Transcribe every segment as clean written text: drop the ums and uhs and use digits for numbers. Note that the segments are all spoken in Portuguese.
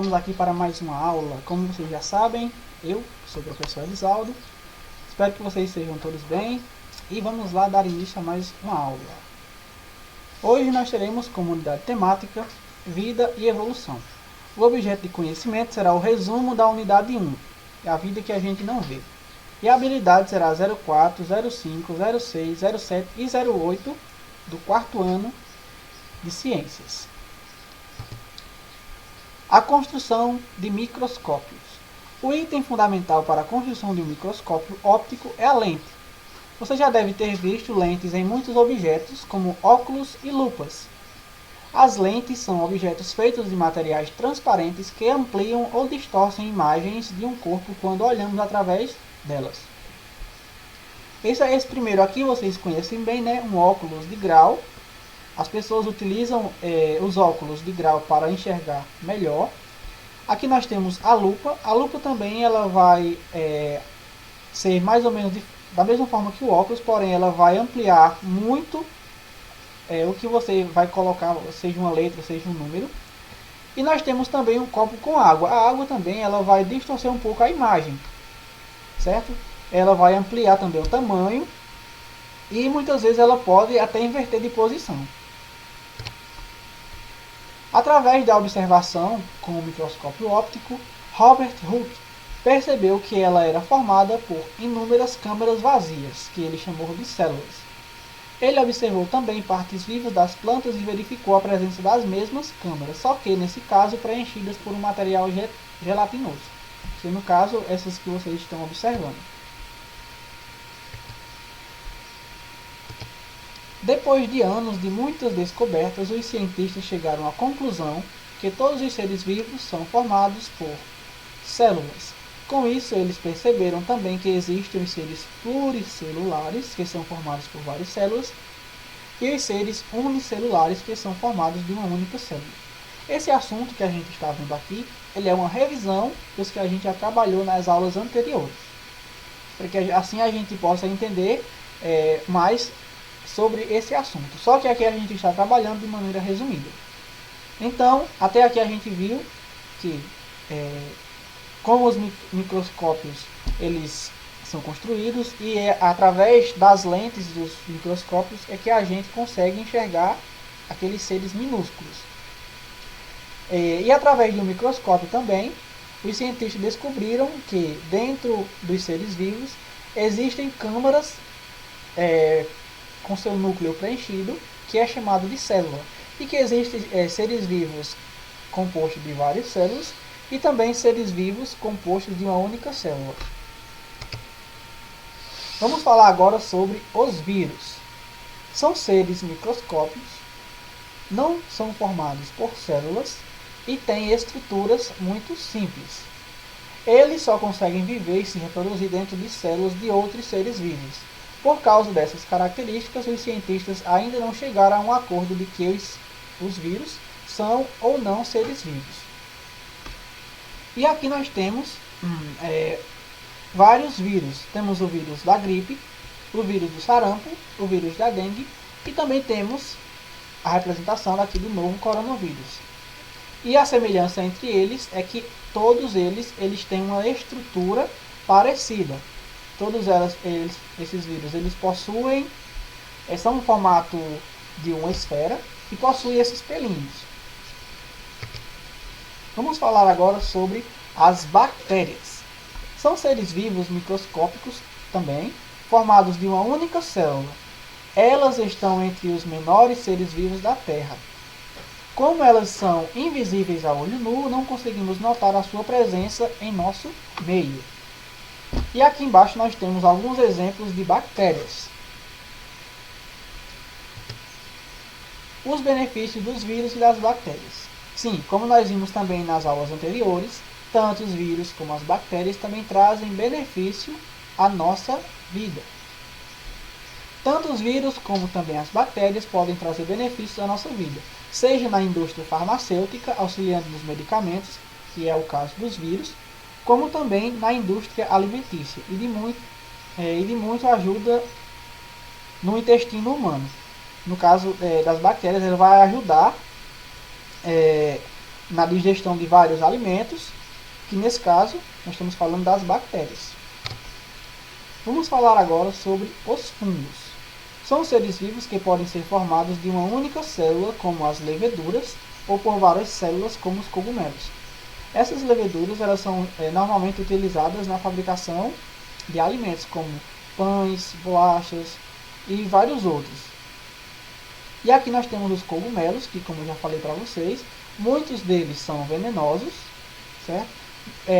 Estamos aqui para mais uma aula. Como vocês já sabem, eu sou o professor Elisaldo. Espero que vocês estejam todos bem e vamos lá dar início a mais uma aula. Hoje nós teremos como unidade temática Vida e Evolução. O objeto de conhecimento será o resumo da unidade 1, a vida que a gente não vê. E a habilidade será 04, 05, 06, 07 e 08 do quarto ano de Ciências. A construção de microscópios. O item fundamental para a construção de um microscópio óptico é a lente. Você já deve ter visto lentes em muitos objetos, como óculos e lupas. As lentes são objetos feitos de materiais transparentes que ampliam ou distorcem imagens de um corpo quando olhamos através delas. Esse primeiro aqui vocês conhecem bem, né? Um óculos de grau. As pessoas utilizam os óculos de grau para enxergar melhor. Aqui nós temos a lupa. A lupa também ela vai ser mais ou menos da mesma forma que o óculos, porém ela vai ampliar muito o que você vai colocar, seja uma letra, seja um número. E nós temos também um copo com água. A água também ela vai distorcer um pouco a imagem, certo? Ela vai ampliar também o tamanho e muitas vezes ela pode até inverter de posição. Através da observação com o microscópio óptico, Robert Hooke percebeu que ela era formada por inúmeras câmaras vazias, que ele chamou de células. Ele observou também partes vivas das plantas e verificou a presença das mesmas câmaras, só que nesse caso preenchidas por um material gelatinoso, que no caso essas que vocês estão observando. Depois de anos de muitas descobertas, os cientistas chegaram à conclusão que todos os seres vivos são formados por células. Com isso, eles perceberam também que existem os seres pluricelulares, que são formados por várias células, e os seres unicelulares, que são formados de uma única célula. Esse assunto que a gente está vendo aqui, ele é uma revisão dos que a gente já trabalhou nas aulas anteriores, para que assim a gente possa entender mais sobre esse assunto. Só que aqui a gente está trabalhando de maneira resumida. Então, até aqui a gente viu que como os microscópios eles são construídos e é através das lentes dos microscópios é que a gente consegue enxergar aqueles seres minúsculos. E através do microscópio também, os cientistas descobriram que dentro dos seres vivos existem câmaras com seu núcleo preenchido, que é chamado de célula, e que existem seres vivos compostos de várias células e também seres vivos compostos de uma única célula. Vamos falar agora sobre os vírus. São seres microscópicos, não são formados por células e têm estruturas muito simples. Eles só conseguem viver e se reproduzir dentro de células de outros seres vivos. Por causa dessas características, os cientistas ainda não chegaram a um acordo de que os vírus são ou não seres vivos. E aqui nós temos vários vírus. Temos o vírus da gripe, o vírus do sarampo, o vírus da dengue e também temos a representação daqui do novo coronavírus. E a semelhança entre eles é que todos eles têm uma estrutura parecida. Todos esses vírus eles possuem, são no formato de uma esfera e possuem esses pelinhos. Vamos falar agora sobre as bactérias. São seres vivos microscópicos também, formados de uma única célula. Elas estão entre os menores seres vivos da Terra. Como elas são invisíveis a olho nu, não conseguimos notar a sua presença em nosso meio. E aqui embaixo nós temos alguns exemplos de bactérias. Os benefícios dos vírus e das bactérias. Sim, como nós vimos também nas aulas anteriores, tanto os vírus como as bactérias também trazem benefício à nossa vida. Tanto os vírus como também as bactérias podem trazer benefícios à nossa vida, seja na indústria farmacêutica, auxiliando nos medicamentos, que é o caso dos vírus, como também na indústria alimentícia e de muito ajuda no intestino humano. No caso das bactérias, ele vai ajudar na digestão de vários alimentos, que nesse caso nós estamos falando das bactérias. Vamos falar agora sobre os fungos. São seres vivos que podem ser formados de uma única célula, como as leveduras, ou por várias células, como os cogumelos. Essas leveduras elas são normalmente utilizadas na fabricação de alimentos, como pães, bolachas e vários outros. E aqui nós temos os cogumelos, que como eu já falei para vocês, muitos deles são venenosos, certo?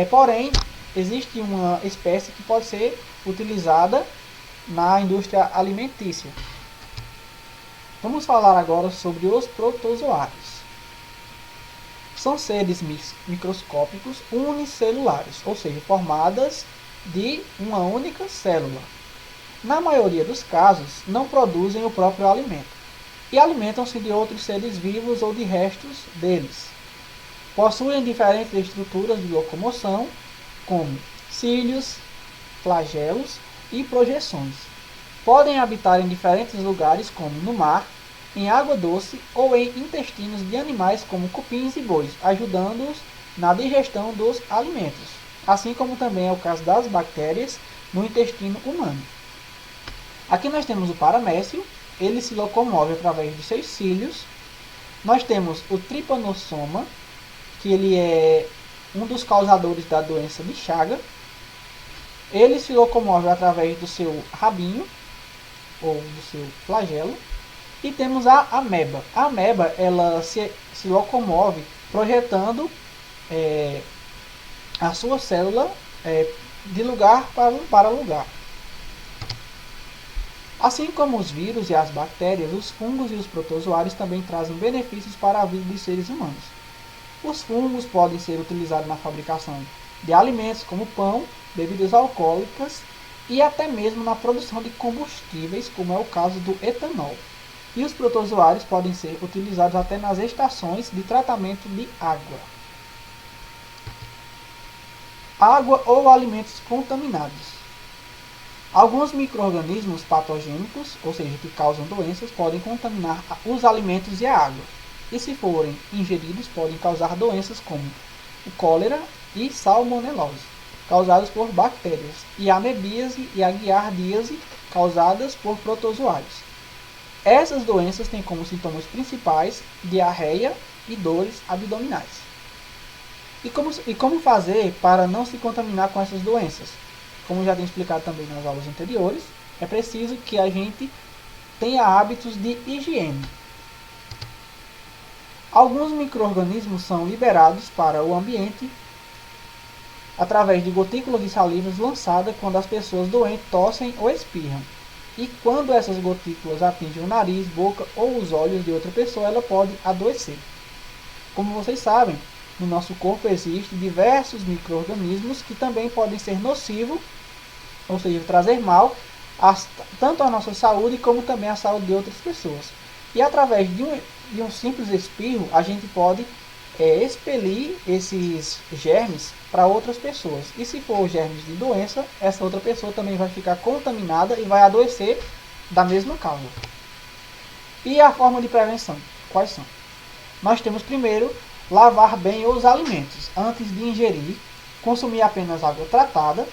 Porém, existe uma espécie que pode ser utilizada na indústria alimentícia. Vamos falar agora sobre os protozoários. São seres microscópicos unicelulares, ou seja, formadas de uma única célula. Na maioria dos casos, não produzem o próprio alimento e alimentam-se de outros seres vivos ou de restos deles. Possuem diferentes estruturas de locomoção, como cílios, flagelos e projeções. Podem habitar em diferentes lugares, como no mar, em água doce ou em intestinos de animais como cupins e bois, ajudando-os na digestão dos alimentos, assim como também é o caso das bactérias no intestino humano. Aqui nós temos o paramécio, ele se locomove através de seus cílios. Nós temos o tripanossoma, que ele é um dos causadores da doença de Chagas. Ele se locomove através do seu rabinho, ou do seu flagelo. E temos a ameba. A ameba ela se locomove projetando a sua célula de lugar para lugar. Assim como os vírus e as bactérias, os fungos e os protozoários também trazem benefícios para a vida dos seres humanos. Os fungos podem ser utilizados na fabricação de alimentos como pão, bebidas alcoólicas e até mesmo na produção de combustíveis, como é o caso do etanol. E os protozoários podem ser utilizados até nas estações de tratamento de água. Água ou alimentos contaminados. Alguns micro-organismos patogênicos, ou seja, que causam doenças, podem contaminar os alimentos e a água. E se forem ingeridos, podem causar doenças como o cólera e salmonelose, causadas por bactérias, e a amebíase e a giardíase, causadas por protozoários. Essas doenças têm como sintomas principais diarreia e dores abdominais. E como fazer para não se contaminar com essas doenças? Como já tenho explicado também nas aulas anteriores, é preciso que a gente tenha hábitos de higiene. Alguns micro-organismos são liberados para o ambiente através de gotículas de saliva lançadas quando as pessoas doentes tossem ou espirram. E quando essas gotículas atingem o nariz, boca ou os olhos de outra pessoa, ela pode adoecer. Como vocês sabem, no nosso corpo existem diversos micro-organismos que também podem ser nocivos, ou seja, trazer mal tanto à nossa saúde como também à saúde de outras pessoas. E através de um simples espirro, a gente pode expelir esses germes para outras pessoas. E se for germes de doença, essa outra pessoa também vai ficar contaminada e vai adoecer da mesma causa. E a forma de prevenção? Quais são? Nós temos primeiro lavar bem os alimentos. Antes de ingerir, consumir apenas água tratada.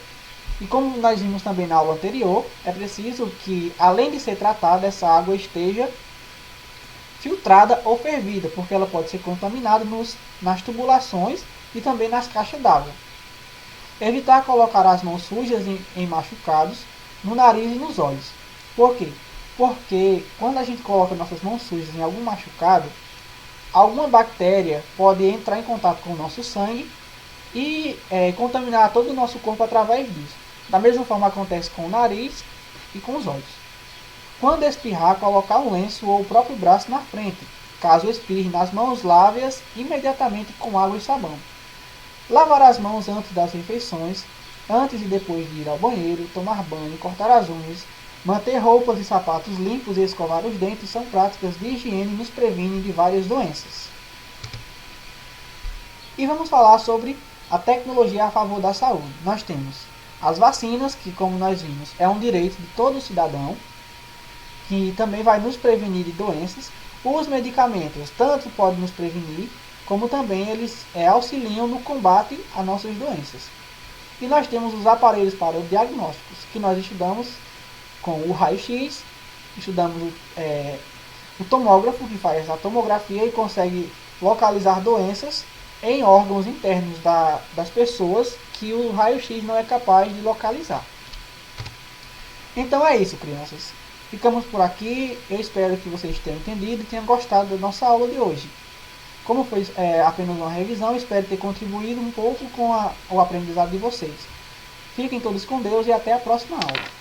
E como nós vimos também na aula anterior, é preciso que, além de ser tratada, essa água esteja filtrada ou fervida, porque ela pode ser contaminada nas tubulações e também nas caixas d'água. Evitar colocar as mãos sujas em machucados, no nariz e nos olhos. Por quê? Porque quando a gente coloca nossas mãos sujas em algum machucado, alguma bactéria pode entrar em contato com o nosso sangue e contaminar todo o nosso corpo através disso. Da mesma forma acontece com o nariz e com os olhos. Quando espirrar, colocar um lenço ou o próprio braço na frente. Caso espirre nas mãos, lave-as imediatamente com água e sabão. Lavar as mãos antes das refeições, antes e depois de ir ao banheiro, tomar banho, cortar as unhas, manter roupas e sapatos limpos e escovar os dentes são práticas de higiene e nos previnem de várias doenças. E vamos falar sobre a tecnologia a favor da saúde. Nós temos as vacinas, que como nós vimos, é um direito de todo cidadão, que também vai nos prevenir de doenças. Os medicamentos tanto podem nos prevenir, como também eles auxiliam no combate a nossas doenças. E nós temos os aparelhos para os diagnósticos, que nós estudamos com o raio-x, estudamos o tomógrafo, que faz a tomografia e consegue localizar doenças em órgãos internos das pessoas que o raio-x não é capaz de localizar. Então é isso, crianças. Ficamos por aqui. Eu espero que vocês tenham entendido e tenham gostado da nossa aula de hoje. Como foi apenas uma revisão, espero ter contribuído um pouco com o aprendizado de vocês. Fiquem todos com Deus e até a próxima aula.